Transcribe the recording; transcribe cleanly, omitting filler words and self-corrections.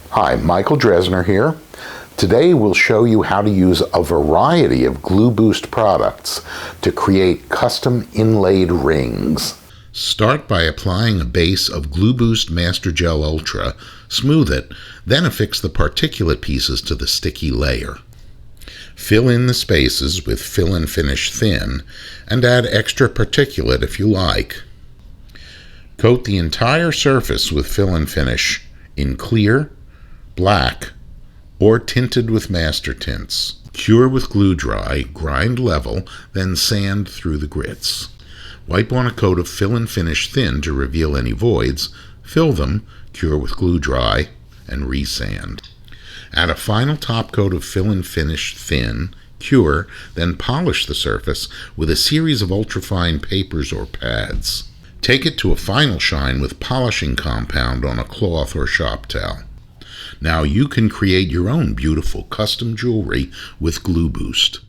Hi, Michael Dresdner here. Today we'll show you how to use a variety of GluBoost products to create custom inlaid rings. Start by applying a base of GluBoost MasterGel Ultra, smooth it, then affix the particulate pieces to the sticky layer. Fill in the spaces with Fill and Finish Thin, and add extra particulate if you like. Coat the entire surface with Fill and Finish in clear, black, or tinted with MasterTints. Cure with GluDry, grind level, then sand through the grits. Wipe on a coat of Fill and Finish Thin to reveal any voids, fill them, cure with GluDry, and resand. Add a final top coat of Fill and Finish Thin, cure, then polish the surface with a series of ultrafine papers or pads. Take it to a final shine with polishing compound on a cloth or shop towel. Now you can create your own beautiful custom jewelry with GluBoost.